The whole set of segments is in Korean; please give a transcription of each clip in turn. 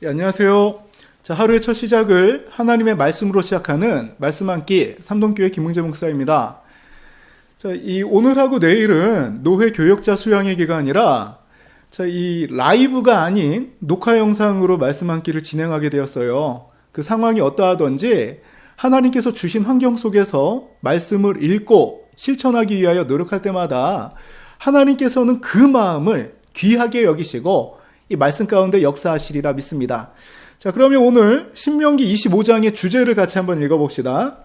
안녕하세요. 자, 하루의 첫 시작을 하나님의 말씀으로 시작하는 말씀 한 끼 삼동교회 김흥재 목사입니다. 자, 오늘하고 내일은 노회 교역자 수양회 기간이라 이 라이브가 아닌 녹화 영상으로 말씀 한 끼를 진행하게 되었어요. 그 상황이 어떠하든지 하나님께서 주신 환경 속에서 말씀을 읽고 실천하기 위하여 노력할 때마다 하나님께서는 그 마음을 귀하게 여기시고 이 말씀 가운데 역사하시리라 믿습니다. 자, 그러면 오늘 신명기 25장의 주제를 같이 한번 읽어봅시다.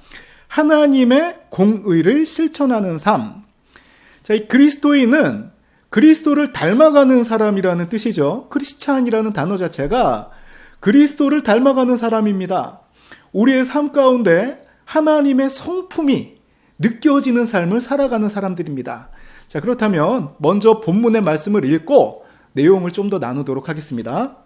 하나님의 공의를 실천하는 삶. 자, 이 그리스도인은 그리스도를 닮아가는 사람이라는 뜻이죠. 크리스찬이라는 단어 자체가 그리스도를 닮아가는 사람입니다. 우리의 삶 가운데 하나님의 성품이 느껴지는 삶을 살아가는 사람들입니다. 자, 그렇다면 먼저 본문의 말씀을 읽고 내용을 좀 더 나누도록 하겠습니다.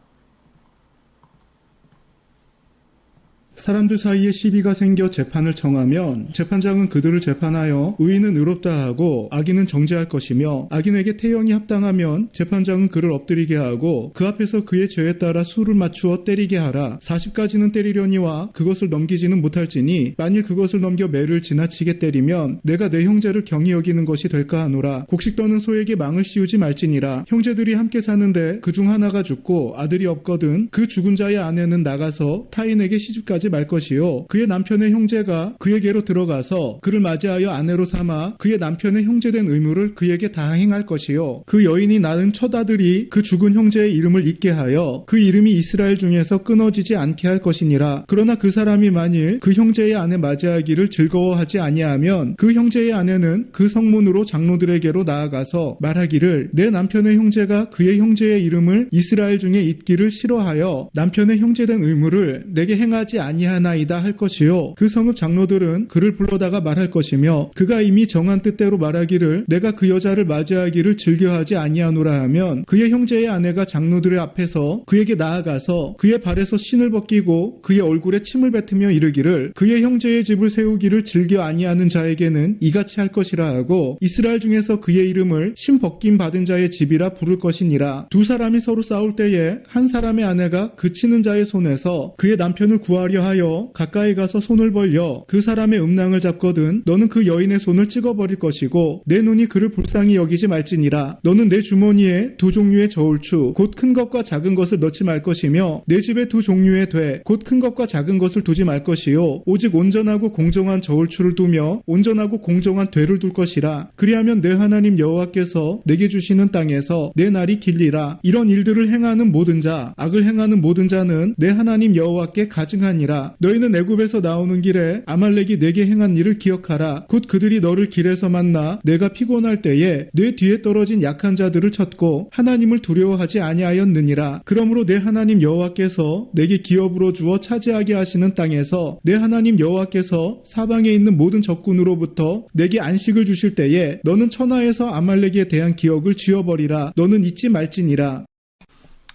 사람들 사이에 시비가 생겨 재판을 청하면 재판장은 그들을 재판하여 의인은 의롭다 하고 악인은 정죄할 것이며 악인에게 태형이 합당하면 재판장은 그를 엎드리게 하고 그 앞에서 그의 죄에 따라 수를 맞추어 때리게 하라. 40까지는 때리려니와 그것을 넘기지는 못할지니 만일 그것을 넘겨 매를 지나치게 때리면 내가 내 형제를 경히 여기는 것이 될까 하노라. 곡식 떠는 소에게 망을 씌우지 말지니라. 형제들이 함께 사는데 그 중 하나가 죽고 아들이 없거든 그 죽은 자의 아내는 나가서 타인에게 시집까지 말 것이요 그의 남편의 형제가 그에게로 들어가서 그를 맞이하여 아내로 삼아 그의 남편의 형제된 의무를 그에게 다 행할 것이요 그 여인이 낳은 첫 아들이 그 죽은 형제의 이름을 잊게 하여 그 이름이 이스라엘 중에서 끊어지지 않게 할 것이니라. 그러나 그 사람이 만일 그 형제의 아내 맞이하기를 즐거워하지 아니하면 그 형제의 아내는 그 성문으로 장로들에게로 나아가서 말하기를 내 남편의 형제가 그의 형제의 이름을 이스라엘 중에 잊기를 싫어하여 남편의 형제된 의무를 내게 행하지 아니하나이다 할 것이요 그 성읍 장로들은 그를 불러다가 말할 것이며 그가 이미 정한 뜻대로 말하기를 내가 그 여자를 맞이하기를 즐겨하지 아니하노라 하면 그의 형제의 아내가 장로들의 앞에서 그에게 나아가서 그의 발에서 신을 벗기고 그의 얼굴에 침을 뱉으며 이르기를 그의 형제의 집을 세우기를 즐겨 아니하는 자에게는 이같이 할 것이라 하고 이스라엘 중에서 그의 이름을 신 벗김 받은 자의 집이라 부를 것이니라. 두 사람이 서로 싸울 때에 한 사람의 아내가 그 치는 자의 손에서 그의 남편을 구하려 하여 가까이 가서 손을 벌려 그 사람의 음낭을 잡거든 너는 그 여인의 손을 찍어버릴 것이고 내 눈이 그를 불쌍히 여기지 말지니라. 너는 내 주머니에 두 종류의 저울추 곧 큰 것과 작은 것을 넣지 말 것이며 내 집에 두 종류의 돼 곧 큰 것과 작은 것을 두지 말 것이요 오직 온전하고 공정한 저울추를 두며 온전하고 공정한 되를 둘 것이라. 그리하면 내 하나님 여호와께서 내게 주시는 땅에서 내 날이 길리라. 이런 일들을 행하는 모든 자 악을 행하는 모든 자는 내 하나님 여호와께 가증하니라. 너희는 애굽에서 나오는 길에 아말렉이 내게 행한 일을 기억하라. 곧 그들이 너를 길에서 만나 내가 피곤할 때에 내 뒤에 떨어진 약한 자들을 쳤고 하나님을 두려워하지 아니하였느니라. 그러므로 내 하나님 여호와께서 내게 기업으로 주어 차지하게 하시는 땅에서 내 하나님 여호와께서 사방에 있는 모든 적군으로부터 내게 안식을 주실 때에 너는 천하에서 아말렉에 대한 기억을 지워버리라. 너는 잊지 말지니라.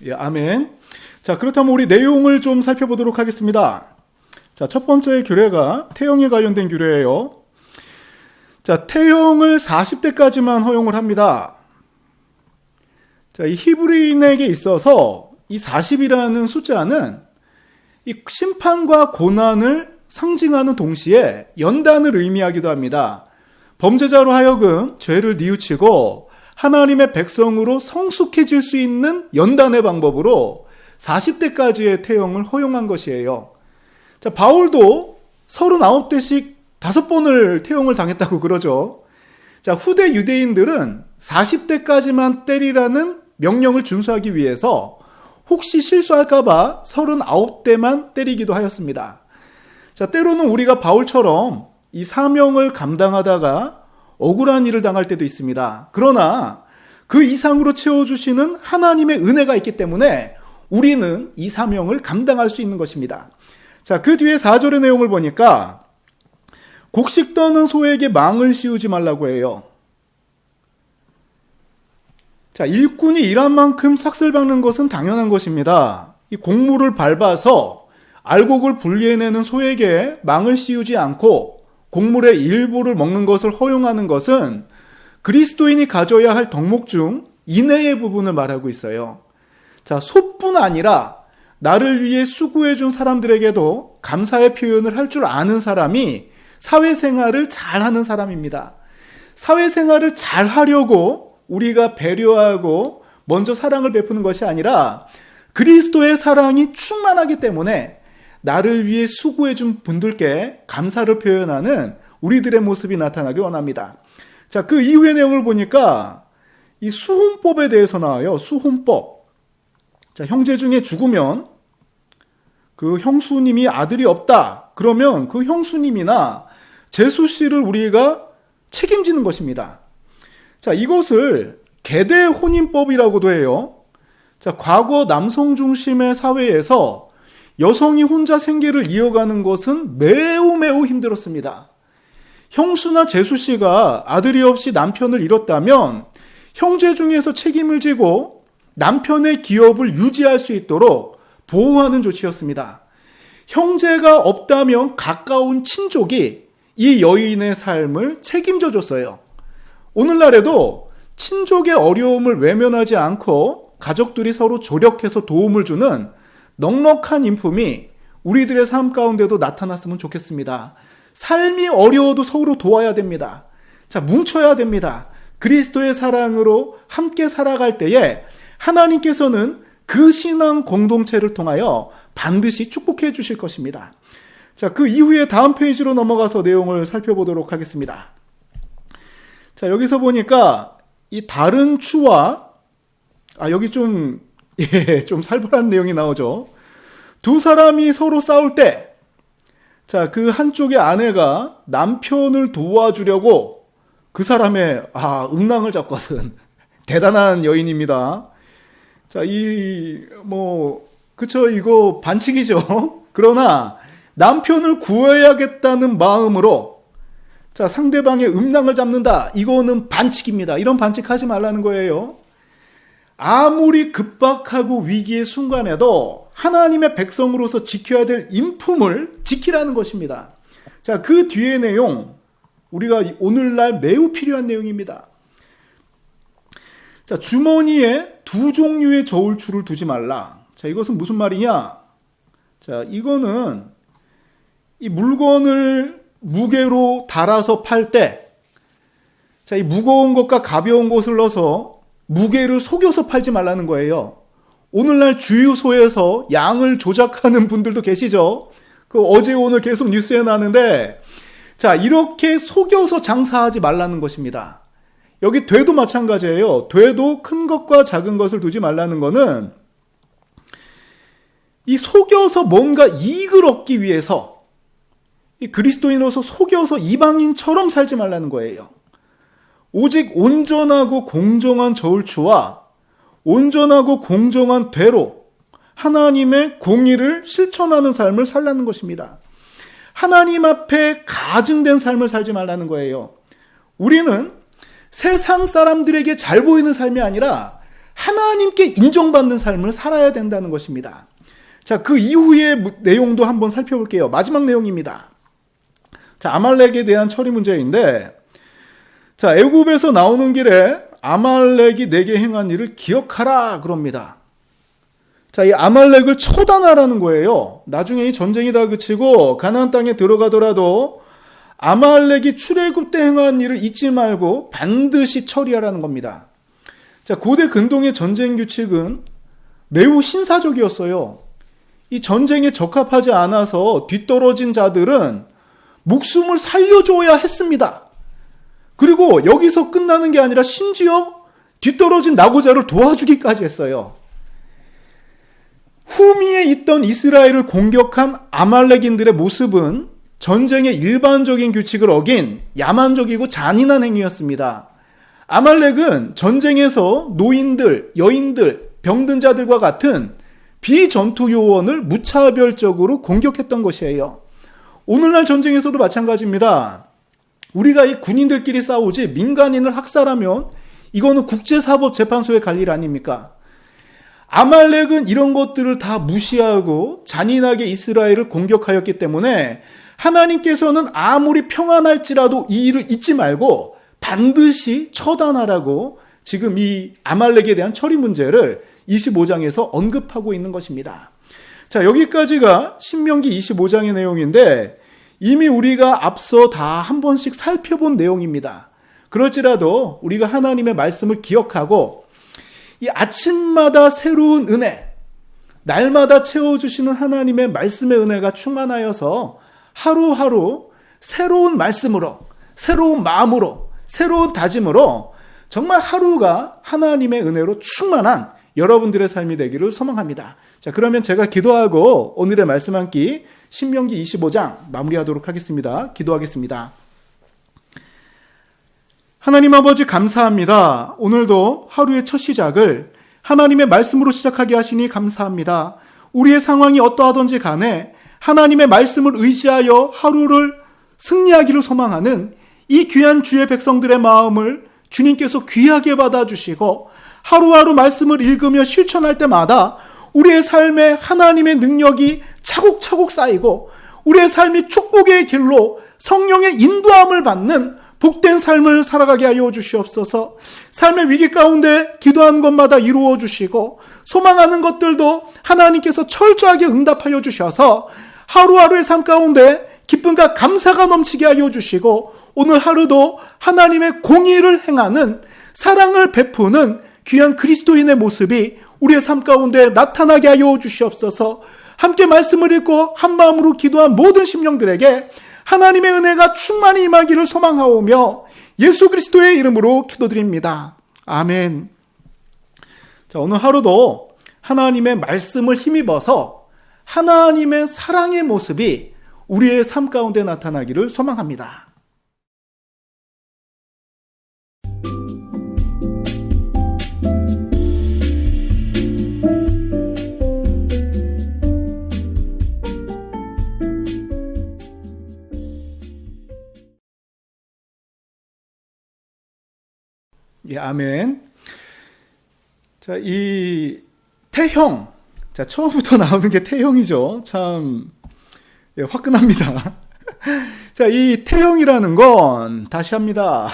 예, 아멘. 자, 그렇다면 우리 내용을 좀 살펴보도록 하겠습니다. 자, 첫 번째 규례가 태형에 관련된 규례예요. 자, 태형을 40대까지만 허용을 합니다. 자, 이 히브리인에게 있어서 이 40이라는 숫자는 이 심판과 고난을 상징하는 동시에 연단을 의미하기도 합니다. 범죄자로 하여금 죄를 뉘우치고 하나님의 백성으로 성숙해질 수 있는 연단의 방법으로 40대까지의 태형을 허용한 것이에요. 자, 바울도 39대씩 5번을 태형을 당했다고 그러죠. 자, 후대 유대인들은 40대까지만 때리라는 명령을 준수하기 위해서 혹시 실수할까봐 39대만 때리기도 하였습니다. 자, 때로는 우리가 바울처럼 이 사명을 감당하다가 억울한 일을 당할 때도 있습니다. 그러나 그 이상으로 채워주시는 하나님의 은혜가 있기 때문에 우리는 이 사명을 감당할 수 있는 것입니다. 자, 그 뒤에 4절의 내용을 보니까 곡식 떠는 소에게 망을 씌우지 말라고 해요. 자, 일꾼이 일한 만큼 삭슬 박는 것은 당연한 것입니다. 이 곡물을 밟아서 알곡을 분리해내는 소에게 망을 씌우지 않고 곡물의 일부를 먹는 것을 허용하는 것은 그리스도인이 가져야 할 덕목 중 이내의 부분을 말하고 있어요. 자, 소뿐 아니라 나를 위해 수고해 준 사람들에게도 감사의 표현을 할 줄 아는 사람이 사회생활을 잘하는 사람입니다. 사회생활을 잘하려고 우리가 배려하고 먼저 사랑을 베푸는 것이 아니라 그리스도의 사랑이 충만하기 때문에 나를 위해 수고해 준 분들께 감사를 표현하는 우리들의 모습이 나타나길 원합니다. 자, 그 이후의 내용을 보니까 이 수혼법에 대해서 나와요. 수혼법. 자, 형제 중에 죽으면 그 형수님이 아들이 없다. 그러면 그 형수님이나 제수씨를 우리가 책임지는 것입니다. 자, 이것을 계대 혼인법이라고도 해요. 자, 과거 남성 중심의 사회에서 여성이 혼자 생계를 이어가는 것은 매우 힘들었습니다. 형수나 제수씨가 아들이 없이 남편을 잃었다면 형제 중에서 책임을 지고 남편의 기업을 유지할 수 있도록 보호하는 조치였습니다. 형제가 없다면 가까운 친족이 이 여인의 삶을 책임져 줬어요. 오늘날에도 친족의 어려움을 외면하지 않고 가족들이 서로 조력해서 도움을 주는 넉넉한 인품이 우리들의 삶 가운데도 나타났으면 좋겠습니다. 삶이 어려워도 서로 도와야 됩니다. 자, 뭉쳐야 됩니다. 그리스도의 사랑으로 함께 살아갈 때에 하나님께서는 그 신앙 공동체를 통하여 반드시 축복해 주실 것입니다. 자, 그 이후에 다음 페이지로 넘어가서 내용을 살펴보도록 하겠습니다. 자, 여기서 보니까 이 다른 추와 여기 좀 살벌한 내용이 나오죠. 두 사람이 서로 싸울 때, 자, 그 한쪽의 아내가 남편을 도와주려고 그 사람의 음낭을 잡고선 대단한 여인입니다. 자, 그쵸, 이거 반칙이죠. 그러나 남편을 구해야겠다는 마음으로 자, 상대방의 음낭을 잡는다. 이거는 반칙입니다. 이런 반칙하지 말라는 거예요. 아무리 급박하고 위기의 순간에도 하나님의 백성으로서 지켜야 될 인품을 지키라는 것입니다. 자, 그 뒤의 내용, 우리가 오늘날 매우 필요한 내용입니다. 자, 주머니에 두 종류의 저울추를 두지 말라. 자, 이것은 무슨 말이냐? 자, 이거는 이 물건을 무게로 달아서 팔 때, 자, 이 무거운 것과 가벼운 것을 넣어서 무게를 속여서 팔지 말라는 거예요. 오늘날 주유소에서 양을 조작하는 분들도 계시죠? 어제 오늘 계속 뉴스에 나는데, 자, 이렇게 속여서 장사하지 말라는 것입니다. 여기 되도 마찬가지예요. 되도 큰 것과 작은 것을 두지 말라는 거는 이 속여서 뭔가 이익을 얻기 위해서 이 그리스도인으로서 속여서 이방인처럼 살지 말라는 거예요. 오직 온전하고 공정한 저울추와 온전하고 공정한 되로 하나님의 공의를 실천하는 삶을 살라는 것입니다. 하나님 앞에 가증된 삶을 살지 말라는 거예요. 우리는 세상 사람들에게 잘 보이는 삶이 아니라 하나님께 인정받는 삶을 살아야 된다는 것입니다. 자, 그 이후의 내용도 한번 살펴볼게요. 마지막 내용입니다. 자, 아말렉에 대한 처리 문제인데, 자, 애굽에서 나오는 길에 아말렉이 내게 행한 일을 기억하라 그럽니다. 자, 이 아말렉을 처단하라는 거예요. 나중에 이 전쟁이 다 그치고 가나안 땅에 들어가더라도 아말렉이 출애굽 때 행한 일을 잊지 말고 반드시 처리하라는 겁니다. 자, 고대 근동의 전쟁 규칙은 매우 신사적이었어요. 이 전쟁에 적합하지 않아서 뒤떨어진 자들은 목숨을 살려줘야 했습니다. 그리고 여기서 끝나는 게 아니라 심지어 뒤떨어진 나고자를 도와주기까지 했어요. 후미에 있던 이스라엘을 공격한 아말렉인들의 모습은 전쟁의 일반적인 규칙을 어긴 야만적이고 잔인한 행위였습니다. 아말렉은 전쟁에서 노인들, 여인들, 병든 자들과 같은 비전투 요원을 무차별적으로 공격했던 것이에요. 오늘날 전쟁에서도 마찬가지입니다. 우리가 이 군인들끼리 싸우지 민간인을 학살하면 이거는 국제사법재판소에 갈 일 아닙니까? 아말렉은 이런 것들을 다 무시하고 잔인하게 이스라엘을 공격하였기 때문에 하나님께서는 아무리 평안할지라도 이 일을 잊지 말고 반드시 처단하라고 지금 이 아말렉에 대한 처리 문제를 25장에서 언급하고 있는 것입니다. 자, 여기까지가 신명기 25장의 내용인데 이미 우리가 앞서 다 한 번씩 살펴본 내용입니다. 그럴지라도 우리가 하나님의 말씀을 기억하고 이 아침마다 새로운 은혜, 날마다 채워주시는 하나님의 말씀의 은혜가 충만하여서 하루하루 새로운 말씀으로, 새로운 마음으로, 새로운 다짐으로 정말 하루가 하나님의 은혜로 충만한 여러분들의 삶이 되기를 소망합니다. 자, 그러면 제가 기도하고 오늘의 말씀 한 끼 신명기 25장 마무리하도록 하겠습니다. 기도하겠습니다. 하나님 아버지 감사합니다. 오늘도 하루의 첫 시작을 하나님의 말씀으로 시작하게 하시니 감사합니다. 우리의 상황이 어떠하든지 간에 하나님의 말씀을 의지하여 하루를 승리하기를 소망하는 이 귀한 주의 백성들의 마음을 주님께서 귀하게 받아주시고 하루하루 말씀을 읽으며 실천할 때마다 우리의 삶에 하나님의 능력이 차곡차곡 쌓이고 우리의 삶이 축복의 길로 성령의 인도함을 받는 복된 삶을 살아가게 하여 주시옵소서. 삶의 위기 가운데 기도하는 것마다 이루어 주시고 소망하는 것들도 하나님께서 철저하게 응답하여 주셔서 하루하루의 삶 가운데 기쁨과 감사가 넘치게 하여 주시고 오늘 하루도 하나님의 공의를 행하는 사랑을 베푸는 귀한 그리스도인의 모습이 우리의 삶 가운데 나타나게 하여 주시옵소서. 함께 말씀을 읽고 한 마음으로 기도한 모든 심령들에게 하나님의 은혜가 충만히 임하기를 소망하오며 예수 그리스도의 이름으로 기도드립니다. 아멘. 자, 오늘 하루도 하나님의 말씀을 힘입어서 하나님의 사랑의 모습이 우리의 삶 가운데 나타나기를 소망합니다. 예, 아멘. 자, 이 태형. 자, 처음부터 나오는 게 태형이죠. 참, 예, 화끈합니다. 자, 이 태형이라는 건, 다시 합니다.